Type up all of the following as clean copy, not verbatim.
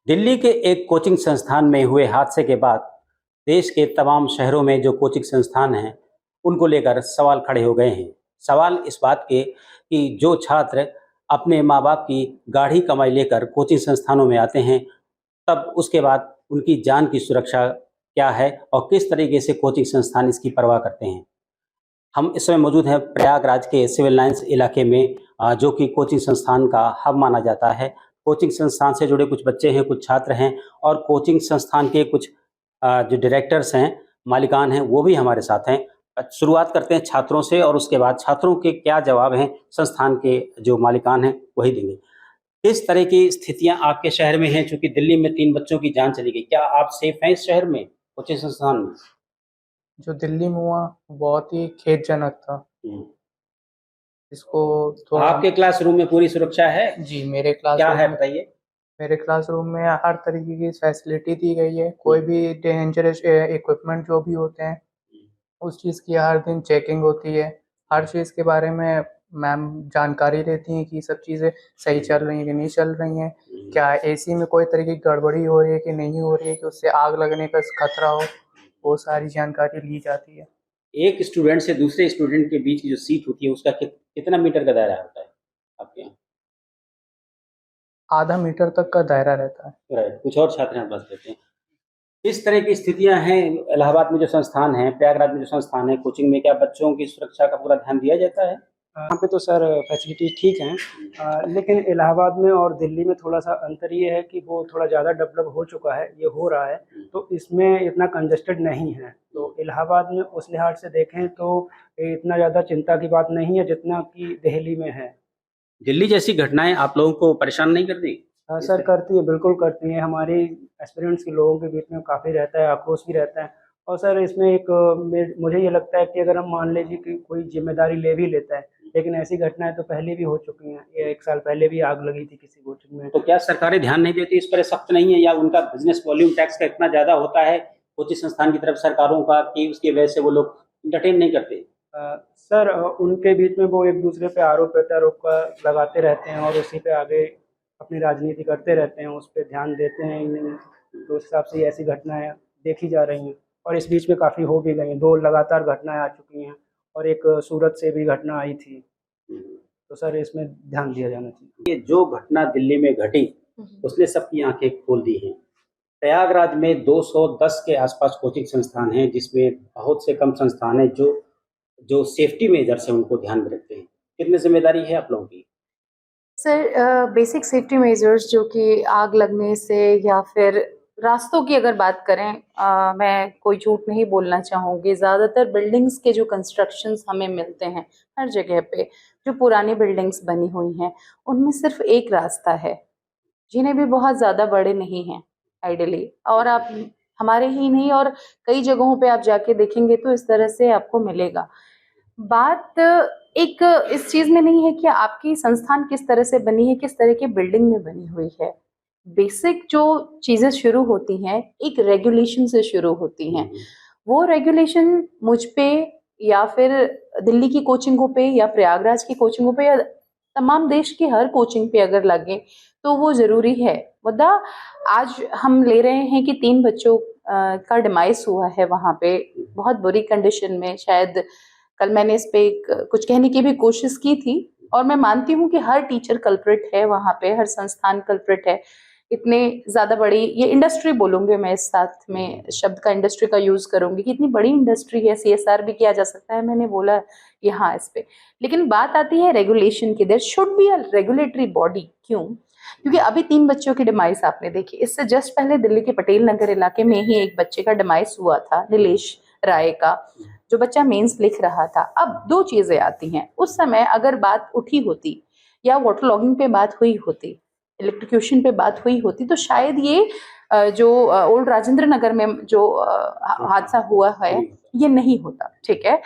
दिल्ली के एक कोचिंग संस्थान में हुए हादसे के बाद देश के तमाम शहरों में जो कोचिंग संस्थान हैं उनको लेकर सवाल खड़े हो गए हैं। सवाल इस बात के कि जो छात्र अपने माँ बाप की गाढ़ी कमाई लेकर कोचिंग संस्थानों में आते हैं, तब उसके बाद उनकी जान की सुरक्षा क्या है और किस तरीके से कोचिंग संस्थान इसकी परवाह करते हैं। हम इस समय मौजूद हैं प्रयागराज के सिविल लाइंस इलाके में, जो कि कोचिंग संस्थान का हब माना जाता है। कोचिंग संस्थान से जुड़े कुछ बच्चे हैं, कुछ छात्र हैं और कोचिंग संस्थान के कुछ जो डायरेक्टर्स हैं, मालिकान हैं, वो भी हमारे साथ हैं। शुरुआत करते हैं छात्रों से और उसके बाद छात्रों के क्या जवाब हैं संस्थान के जो मालिकान हैं वही देंगे। किस तरह की स्थितियां आपके शहर में हैं? चूंकि दिल्ली में 3 बच्चों की जान चली गई, क्या आप सेफ हैं इस शहर में, कोचिंग संस्थान में? जो दिल्ली में हुआ बहुत ही खेदजनक था। हम्म। इसको थोड़ा आपके क्लासरूम में पूरी सुरक्षा है? जी मेरे क्या क्लासरूम है में बताइए। मेरे क्लासरूम में हर तरीके की फैसिलिटी दी गई है। कोई भी डेंजरस इक्विपमेंट जो भी होते हैं उस चीज़ की हर दिन चेकिंग होती है। हर चीज़ के बारे में मैम जानकारी देती हैं कि सब चीज़ें सही चल रही हैं कि नहीं चल रही हैं, क्या एसी में कोई तरह की गड़बड़ी हो रही है कि नहीं हो रही है, कि उससे आग लगने का खतरा हो, वो सारी जानकारी ली जाती है। एक स्टूडेंट से दूसरे स्टूडेंट के बीच की जो सीट होती है उसका कितना मीटर का दायरा होता है आपके यहाँ? आधा मीटर तक का दायरा रहता है। राइट, कुछ और छात्र हैं बस देते हैं। इस तरह की स्थितियां हैं इलाहाबाद में जो संस्थान है, प्रयागराज में जो संस्थान है, कोचिंग में क्या बच्चों की सुरक्षा का पूरा ध्यान दिया जाता है? यहाँ पे तो सर फैसिलिटी ठीक हैं, लेकिन इलाहाबाद में और दिल्ली में थोड़ा सा अंतर ये है कि वो थोड़ा ज़्यादा डेवलप हो चुका है, ये हो रहा है, तो इसमें इतना कंजस्टेड नहीं है। तो इलाहाबाद में उस लिहाज से देखें तो इतना ज़्यादा चिंता की बात नहीं है जितना कि दिल्ली में है। दिल्ली जैसी घटनाएं आप लोगों को परेशान नहीं करती? सर करती है, बिल्कुल करती है। हमारी एस्पिरेंट्स के लोगों के बीच में काफ़ी रहता है, आक्रोश भी रहता है। और सर इसमें एक मुझे ये लगता है कि अगर हम मान लीजिए कि कोई जिम्मेदारी ले भी लेता है, लेकिन ऐसी घटनाएं तो पहले भी हो चुकी हैं। ये 1 साल पहले भी आग लगी थी किसी कोचिंग में। तो क्या सरकारें ध्यान नहीं देती, इस पर सख्त नहीं है, या उनका बिजनेस वॉल्यूम टैक्स का इतना ज्यादा होता है कोचिंग संस्थान की तरफ सरकारों का कि उसकी वजह से वो लोग इंटरटेन नहीं करते? सर उनके बीच में वो एक दूसरे पे आरोप प्रत्यारोप का लगाते रहते हैं और उसी पे आगे अपनी राजनीति करते रहते हैं, उस पर ध्यान देते हैं ही नहीं। तो उस हिसाब से ऐसी घटनाएं देखी जा रही हैं और इस बीच में काफ़ी हो भी गई हैं। 2 लगातार घटनाएं आ चुकी हैं और एक सूरत से भी घटना आई थी। तो सर इसमें ध्यान दिया जाना चाहिए। ये जो घटना दिल्ली में घटी उसने सबकी आंखें खोल दी हैं। प्रयागराज में 210 के आसपास कोचिंग संस्थान हैं, जिसमें बहुत से कम संस्थान हैं जो जो सेफ्टी मेजर्स हैं उनको ध्यान में रखते हैं। कितनी जिम्मेदारी है आप लोगों की? सर बेसिक सेफ्टी मेजर्स जो कि आग लगने से या फिर रास्तों की अगर बात करें, मैं कोई झूठ नहीं बोलना चाहूँगी। ज़्यादातर बिल्डिंग्स के जो कंस्ट्रक्शंस हमें मिलते हैं हर जगह पे, जो पुरानी बिल्डिंग्स बनी हुई हैं, उनमें सिर्फ एक रास्ता है, जिन्हें भी बहुत ज़्यादा बड़े नहीं हैं आइडियली। और आप हमारे ही नहीं और कई जगहों पे आप जाके देखेंगे तो इस तरह से आपको मिलेगा। बात एक इस चीज़ में नहीं है कि आपकी संस्थान किस तरह से बनी है, किस तरह की बिल्डिंग में बनी हुई है। बेसिक जो चीज़ें शुरू होती हैं एक रेगुलेशन से शुरू होती हैं। वो रेगुलेशन मुझ पे या फिर दिल्ली की कोचिंगों पे या प्रयागराज की कोचिंगों पे या तमाम देश की हर कोचिंग पे अगर लगे तो वो ज़रूरी है। मुद्दा आज हम ले रहे हैं कि 3 बच्चों का डिमाइस हुआ है वहाँ पे बहुत बुरी कंडीशन में। शायद कल मैंने इस पे कुछ कहने की भी कोशिश की थी और मैं मानती हूँ कि हर टीचर कल्प्रिट है वहाँ पे, हर संस्थान कल्प्रिट है। इतने ज़्यादा बड़ी ये इंडस्ट्री बोलूँगी मैं, इस साथ में शब्द का इंडस्ट्री का यूज़ करूँगी कि इतनी बड़ी इंडस्ट्री है, CSR भी किया जा सकता है, मैंने बोला यहाँ इस पे। लेकिन बात आती है रेगुलेशन की। There should be a regulatory body. क्यों? क्योंकि अभी 3 बच्चों की डिमाइस आपने देखी। इससे जस्ट पहले दिल्ली के पटेल नगर इलाके में ही एक बच्चे का डिमाइस हुआ था, नीलेश राय का, जो बच्चा मेंस लिख रहा था। अब 2 चीजें आती हैं। उस समय अगर बात उठी होती या वाटर लॉगिंग पे बात हुई होती, इलेक्ट्रिक्यूशन पे बात हुई होती, तो शायद ये जो ओल्ड राजेंद्र नगर में जो हादसा हुआ है ये नहीं होता। ठीक है,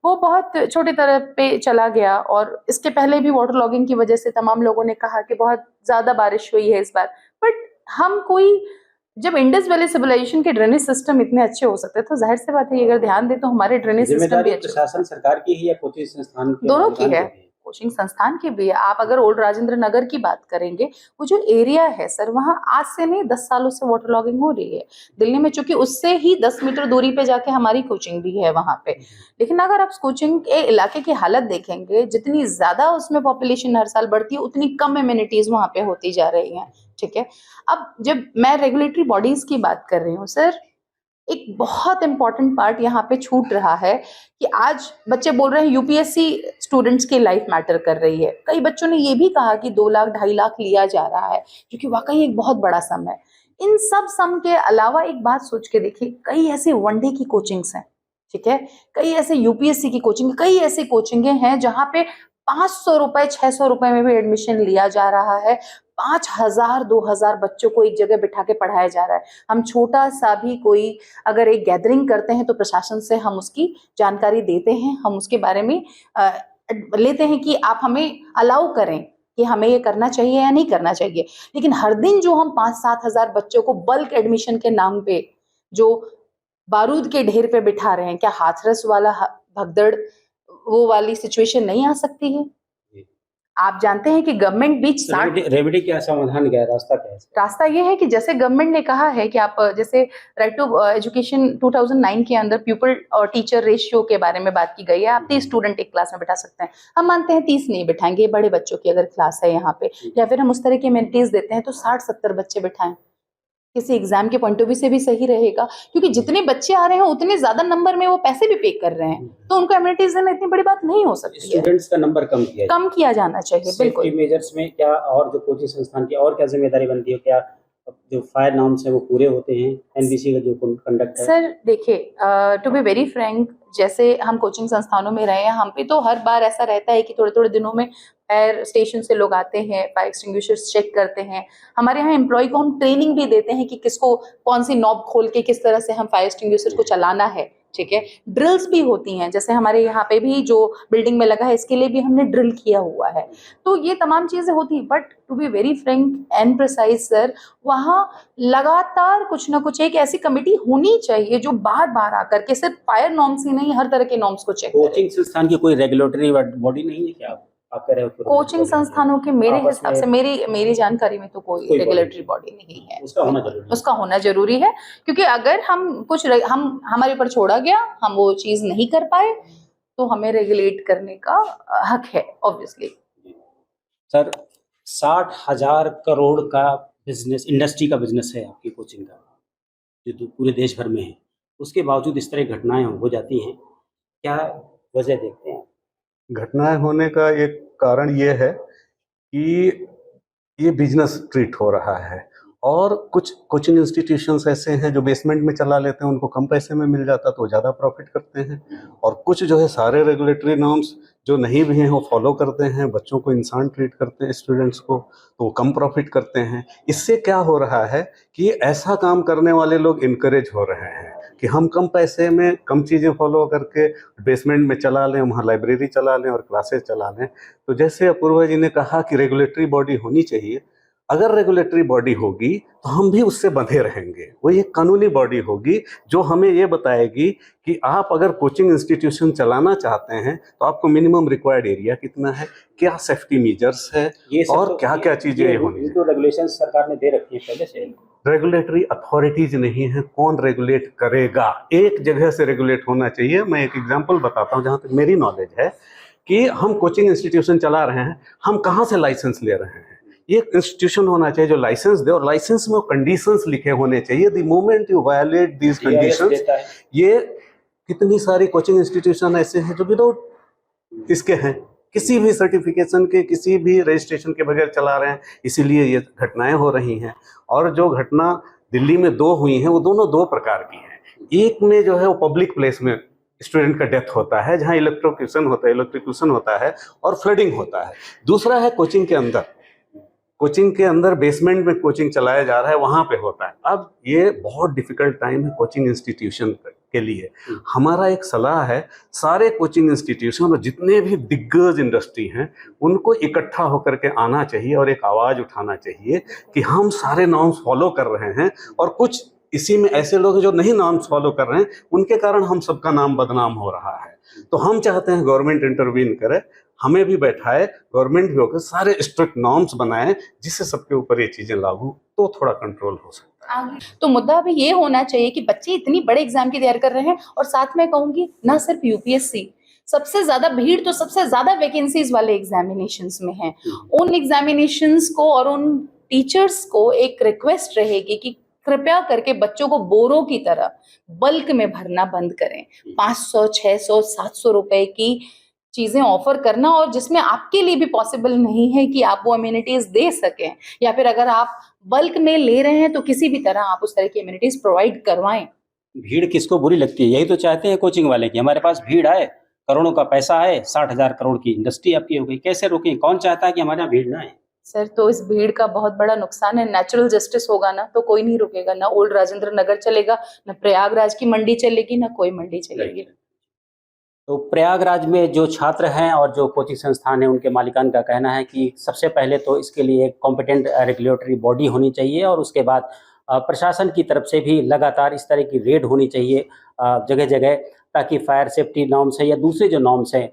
वो बहुत छोटी तरह पे चला गया और इसके पहले भी वाटर लॉगिंग की वजह से तमाम लोगों ने कहा कि बहुत ज्यादा बारिश हुई है इस बार। बट हम कोई जब इंडस वैली सिविलाइजेशन के ड्रेनेज सिस्टम इतने अच्छे हो सकते हैं तो जाहिर सी बात है अगर ध्यान दे तो हमारे ड्रेनेज सिस्टम भी अच्छे। प्रशासन सरकार की ही या कोचिंग संस्थान की? दोनों की है। कोचिंग संस्थान की भी है। आप अगर ओल्ड राजेंद्र नगर की बात करेंगे, वो जो एरिया है सर, वहाँ आज से नहीं 10 सालों से वाटर लॉगिंग हो रही है। दिल्ली में चूंकि उससे ही 10 मीटर दूरी पे जाके हमारी कोचिंग भी है वहाँ पे, लेकिन अगर आप कोचिंग के इलाके की हालत देखेंगे, जितनी ज्यादा उसमें पॉपुलेशन हर साल बढ़ती है, उतनी कम एमिनिटीज वहाँ पे होती जा रही हैं। ठीक है, अब जब मैं रेगुलेटरी बॉडीज की बात कर रही हूँ सर, एक बहुत इंपॉर्टेंट पार्ट यहाँ पे छूट रहा है कि आज बच्चे बोल रहे हैं यूपीएससी स्टूडेंट्स की लाइफ मैटर कर रही है। कई बच्चों ने ये भी कहा कि 2 लाख 2.5 लाख लिया जा रहा है, जो कि वाकई एक बहुत बड़ा सम है। इन सब सम के अलावा एक बात सोच के देखिए, कई ऐसे वनडे की कोचिंग्स हैं, ठीक है, कई ऐसे यूपीएससी की कोचिंग, कई ऐसी कोचिंगें हैं जहाँ पे 500 रुपए 600 रुपए में भी एडमिशन लिया जा रहा है। 5000 2000 बच्चों को एक जगह बिठा के पढ़ाया जा रहा है। हम छोटा सा भी कोई अगर एक गैदरिंग करते हैं तो प्रशासन से हम उसकी जानकारी देते हैं, हम उसके बारे में लेते हैं कि आप हमें अलाउ करें कि हमें ये करना चाहिए या नहीं करना चाहिए। लेकिन हर दिन जो हम 5-7 हजार बच्चों को बल्क एडमिशन के नाम पे जो बारूद के ढेर पे बिठा रहे हैं, क्या हाथरस वाला भगदड़ वो वाली सिचुएशन नहीं आ सकती है? आप जानते हैं कि गवर्नमेंट बीच रेमेडी क्या समाधान, क्या रास्ता क्या है? रास्ता ये है कि जैसे गवर्नमेंट ने कहा है कि आप जैसे राइट टू एजुकेशन 2009 के अंदर प्यूपल और टीचर रेशियो के बारे में बात की गई है, आप 30 स्टूडेंट एक क्लास में बिठा सकते हैं। हम मानते हैं 30 नहीं बिठाएंगे, बड़े बच्चों की अगर क्लास है यहाँ पे, या फिर हम उस तरह की एमिनिटीज देते हैं तो 60-70 बच्चे बिठाएं। किसी एग्जाम के पॉइंट ऑफ व्यू से भी सही रहेगा, क्योंकि जितने बच्चे आ रहे हैं उतने ज्यादा नंबर में वो पैसे भी पे कर रहे हैं, तो उनको एमिनिटीज देना इतनी बड़ी बात नहीं हो सकती है। स्टूडेंट्स का नंबर कम किया जाना चाहिए। बिल्कुल। सेफ्टी मेजर्स में क्या, और जो कोचिंग संस्थान की और क्या जिम्मेदारी बनती है? क्या जो फायर नॉर्म्स है वो पूरे होते हैं, एनबीसी का जो कंडक्ट है? सर देखिए, टू बी वेरी फ्रैंक, जैसे हम कोचिंग संस्थानों में रहे हैं, हम पे तो हर बार ऐसा रहता है कि थोड़े थोड़े दिनों में फायर स्टेशन से लोग आते हैं, फायर एक्सटिंग्विशर्स चेक करते हैं। हमारे यहाँ एम्प्लॉय को हम ट्रेनिंग भी देते हैं कि किसको कौन सी नॉब खोल के किस तरह से हम फायर एक्सटिंग्विशर को चलाना है। ठीक है, ड्रिल्स भी होती हैं, जैसे हमारे यहाँ पे भी जो बिल्डिंग में लगा है इसके लिए भी हमने ड्रिल किया हुआ है। तो ये तमाम चीजें होती हैं, but to be very frank and precise sir, वहाँ लगातार कुछ ना कुछ एक ऐसी कमेटी होनी चाहिए जो बार बार आकर के सिर्फ फायर नॉर्म्स ही नहीं, हर तरह के नॉर्म्स को चेक करे। कोचिंग संस्थान की कोई रेगुलेटरी बॉडी नहीं है क्या? आप कह रहे हो कोचिंग संस्थानों के मेरे हिसाब से, मेरी जानकारी में तो कोई रेगुलेटरी बॉडी नहीं है। उसका होना जरूरी है, क्योंकि अगर हम कुछ हमारे ऊपर छोड़ा गया, हम वो चीज नहीं कर पाए, तो हमें रेगुलेट करने का हक है ऑब्वियसली। सर 60,000 करोड़ का बिजनेस, इंडस्ट्री का बिजनेस है आपकी कोचिंग का, जो पूरे देश भर में है, उसके बावजूद इस तरह घटनाएं हो जाती हैं, क्या वजह देखते हैं? घटनाएं होने का एक कारण ये है कि ये बिजनेस ट्रीट हो रहा है, और कुछ कोचिंग इंस्टीट्यूशंस ऐसे हैं जो बेसमेंट में चला लेते हैं, उनको कम पैसे में मिल जाता तो ज़्यादा प्रॉफिट करते हैं, और कुछ जो है सारे रेगुलेटरी नॉर्म्स जो नहीं भी हैं वो फॉलो करते हैं, बच्चों को इंसान ट्रीट करते हैं, स्टूडेंट्स को, तो वो कम प्रॉफिट करते हैं। इससे क्या हो रहा है कि ऐसा काम करने वाले लोग इनकरेज हो रहे हैं कि हम कम पैसे में कम चीज़ें फॉलो करके बेसमेंट में चला लें, वहाँ लाइब्रेरी चला लें और क्लासेस चला लें। तो जैसे अपूर्वा जी ने कहा कि रेगुलेटरी बॉडी होनी चाहिए, अगर रेगुलेटरी बॉडी होगी तो हम भी उससे बंधे रहेंगे। वो एक कानूनी बॉडी होगी जो हमें ये बताएगी कि आप अगर कोचिंग इंस्टीट्यूशन चलाना चाहते हैं तो आपको मिनिमम रिक्वायर्ड एरिया कितना है, क्या सेफ्टी मेजर्स है, और क्या क्या चीज़ें होनी चाहिए। तो रेगुलेशन सरकार ने दे रखी है पहले से। रेगुलेटरी अथॉरिटीज नहीं है, कौन रेगुलेट करेगा? एक जगह से रेगुलेट होना चाहिए। मैं एक एग्जांपल बताता हूँ जहाँ तक मेरी नॉलेज है कि हम कोचिंग इंस्टीट्यूशन चला रहे हैं, हम कहाँ से लाइसेंस ले रहे हैं? एक इंस्टीट्यूशन होना चाहिए जो लाइसेंस दे, और लाइसेंस में कंडीशंस लिखे होने चाहिए। The moment you violate these conditions, ये कितनी सारी कोचिंग इंस्टीट्यूशन ऐसे हैं जो विदाउट इसके हैं, किसी भी सर्टिफिकेशन के, किसी भी रजिस्ट्रेशन के बगैर चला रहे हैं, इसीलिए ये घटनाएं हो रही हैं। और जो घटना दिल्ली में 2 हुई हैं वो दोनों 2 प्रकार की हैं। एक में जो है वो पब्लिक प्लेस में स्टूडेंट का डेथ होता है, जहाँ इलेक्ट्रोक्यूशन होता है और फ्लडिंग होता है। दूसरा है कोचिंग के अंदर बेसमेंट में कोचिंग चलाया जा रहा है, वहाँ पे होता है। अब ये बहुत डिफिकल्ट टाइम है कोचिंग इंस्टीट्यूशन के लिए। हमारा एक सलाह है, सारे कोचिंग इंस्टीट्यूशन और जितने भी दिग्गज इंडस्ट्री हैं उनको इकट्ठा होकर के आना चाहिए और एक आवाज़ उठाना चाहिए कि हम सारे नॉर्म्स फॉलो कर रहे हैं, और कुछ इसी में ऐसे लोग हैं जो नहीं नॉर्म्स फॉलो कर रहे हैं, उनके कारण हम सबका नाम बदनाम हो रहा है। तो हम चाहते हैं गवर्नमेंट इंटरवीन करे, हमें भी बैठाए, गवर्नमेंट भी होकर सारे स्ट्रिक्ट नॉर्म्स बनाए जिससे सबके ऊपर ये चीजें लागू तो थोड़ा कंट्रोल हो सकता है। तो मुद्दा अभी ये होना चाहिए कि बच्चे इतनी बड़े एग्जाम की तैयारी कर रहे हैं, और साथ में कहूंगी ना सिर्फ यूपीएससी, सबसे ज्यादा भीड़ तो सबसे ज्यादा वैकेंसीज वाले एग्जामिनेशंस में है। उन एग्जामिनेशंस को और उन टीचर्स को एक रिक्वेस्ट रहेगी कि कृपया करके बच्चों को बोरों की तरह बल्क में भरना बंद करें। 500, 600, 700 रुपए की चीजें ऑफर करना, और जिसमें आपके लिए भी पॉसिबल नहीं है कि आप वो अम्यूनिटीज दे सकें, या फिर अगर आप बल्क में ले रहे हैं तो किसी भी तरह आप उस तरह की अम्यूनिटीज प्रोवाइड करवाएं। भीड़ किसको बुरी लगती है? यही तो चाहते हैं कोचिंग वाले कि हमारे पास भीड़ आए, करोड़ों का पैसा आए, 60,000 करोड़ की इंडस्ट्री आपकी हो गई, कैसे रोकें? कौन चाहता है कि हमारे यहाँ भीड़ ना आए? सर, तो इस भीड़ का बहुत बड़ा नुकसान है। नेचुरल जस्टिस होगा ना तो कोई नहीं रुकेगा, ना ओल्ड राजेंद्र नगर चलेगा, ना प्रयागराज की मंडी चलेगी, ना कोई मंडी चलेगी। तो प्रयागराज में जो छात्र हैं और जो कोचिंग संस्थान हैं, उनके मालिकान का कहना है कि सबसे पहले तो इसके लिए एक कॉम्पिटेंट रेगुलेटरी बॉडी होनी चाहिए, और उसके बाद प्रशासन की तरफ से भी लगातार इस तरह की रेड होनी चाहिए जगह जगह, ताकि फायर सेफ्टी नॉर्म्स है या दूसरे जो नॉर्म्स हैं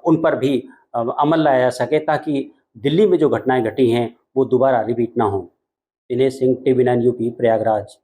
उन पर भी अमल लाया जा सके, ताकि दिल्ली में जो घटनाएं घटी हैं वो दोबारा रिपीट ना हो। Dinesh Singh, TV9 UP, Prayagraj.